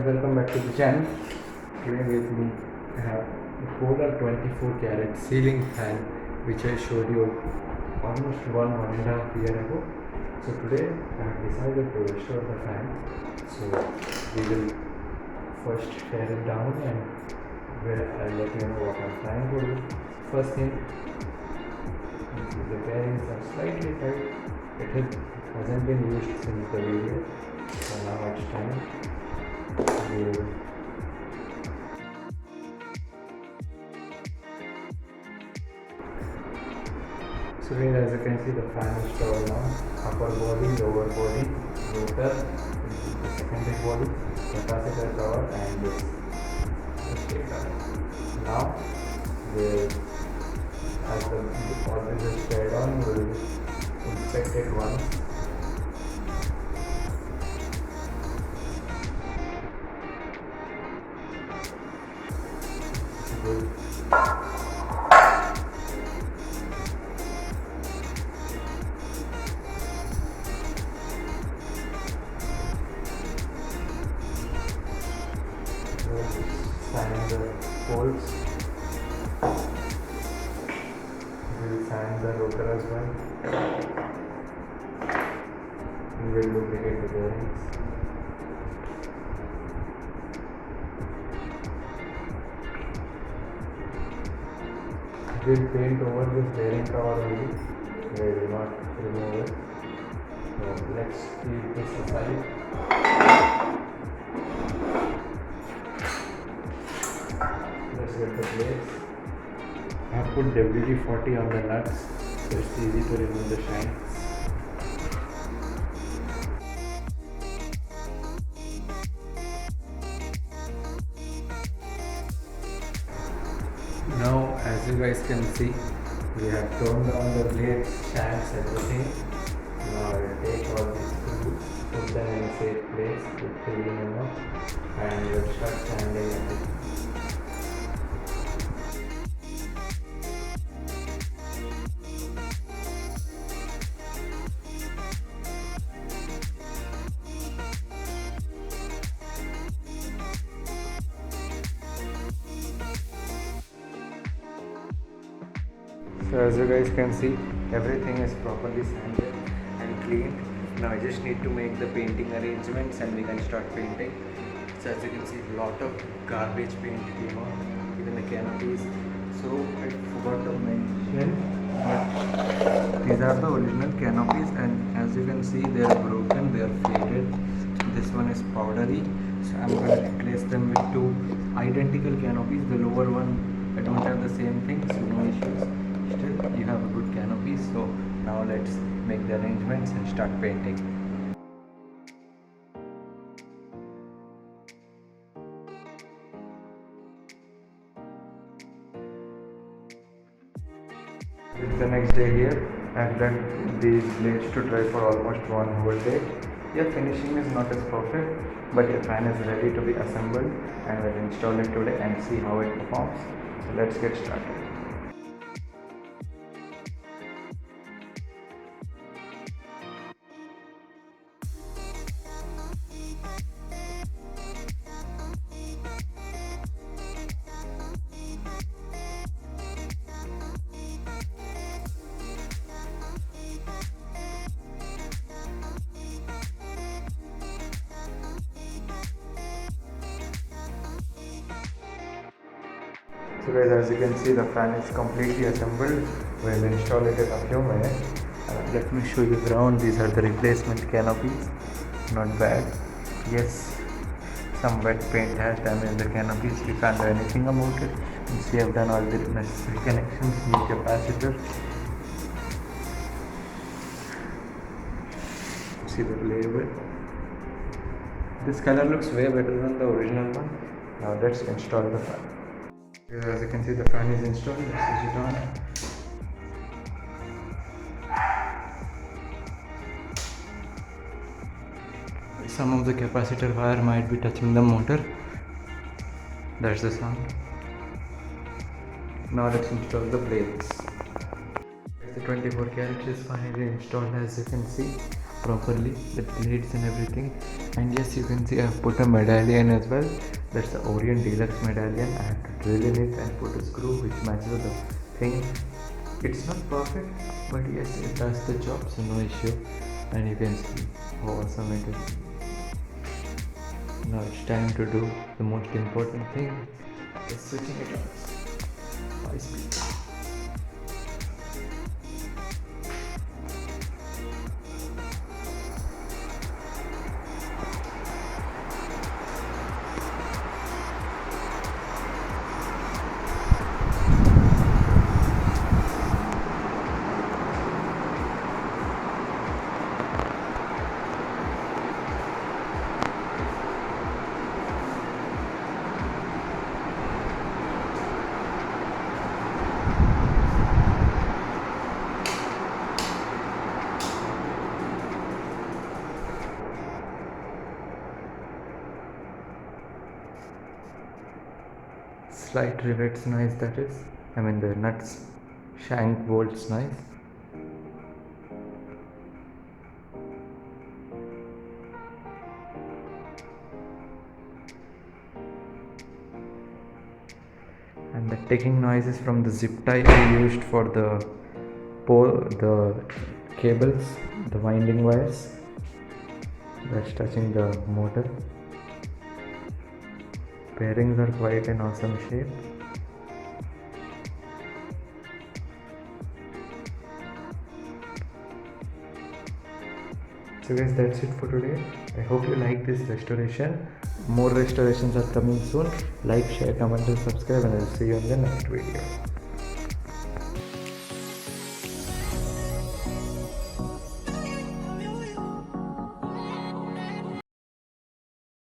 welcome back to the channel. Today with me I have a Polar 24 carat ceiling fan which I showed you almost one and a half year ago. So today I have decided to restore the fan. So we will first tear it down and I'll let you know what I'm trying to do. First thing, the bearings are slightly tight. It hasn't been used since the video. So now it's time. So here, as you can see, the fan is stored now. Upper body, lower body, rotor, the secondary body, capacitor cover, and this stator. Now, as all this is teared on, we will inspect it once. Good. Sign the poles. We will sign the rotor as well. We will lubricate the bearings. We will paint over this bearing cover only. We will not remove it. So let's keep this aside. Let's get the plates. I have put WD-40 on the nuts, so it's easy to remove the shine. Now, as you guys can see, we have torn down the blades, shanks, everything. Now I will take all these screws, put them in a safe place with clean enough, and we'll start sanding everything. So as you guys can see, everything is properly sanded and cleaned. Now I just need to make the painting arrangements and we can start painting. So as you can see, a lot of garbage paint came out, even the canopies. So I forgot to mention, but these are the original canopies, and as you can see, they are broken, they are faded. This one is powdery, so I'm going to replace them with two identical canopies. The lower one, I don't have the same thing, so no issues. Still, you have a good canopy. So now let's make the arrangements and start painting. It's the next day here. I've done these blades to dry for almost one whole day. Your finishing is not as perfect, but your fan is ready to be assembled, and we'll install it today and see how it performs. So let's get started. So guys, as you can see, the fan is completely assembled. We'll install it in a few minutes. Let me show you around. These are the replacement canopies. Not bad. Yes, some wet paint has damaged the canopies. We can't do anything about it. You see, I've done all the necessary connections, new capacitor. See the label. This color looks way better than the original one. Now let's install the fan. As you can see, the fan is installed. Let's switch it on. Some of the capacitor wire might be touching the motor. That's the sound. Now let's install the blades. The 24 carat is finally installed, as you can see. properly with blades and everything. And yes, you can see I have put a medallion as well. That's the Orient Deluxe medallion. I have to drill in it and put a screw which matches with the thing. It's not perfect, but yes, it does the job, so no issue. And you can see how awesome it is. Now it's time to do the most important thing, is switching it on. High speed. Slight rivets nice, that is. I mean the nuts, shank bolts nice. And the ticking noise is from the zip tie I used for the cables, the winding wires that's touching the motor. Bearings are quite an awesome shape. So guys, that's it for today. I hope you like this restoration. More restorations are coming soon. Like, share, comment and subscribe, and I'll see you in the next video.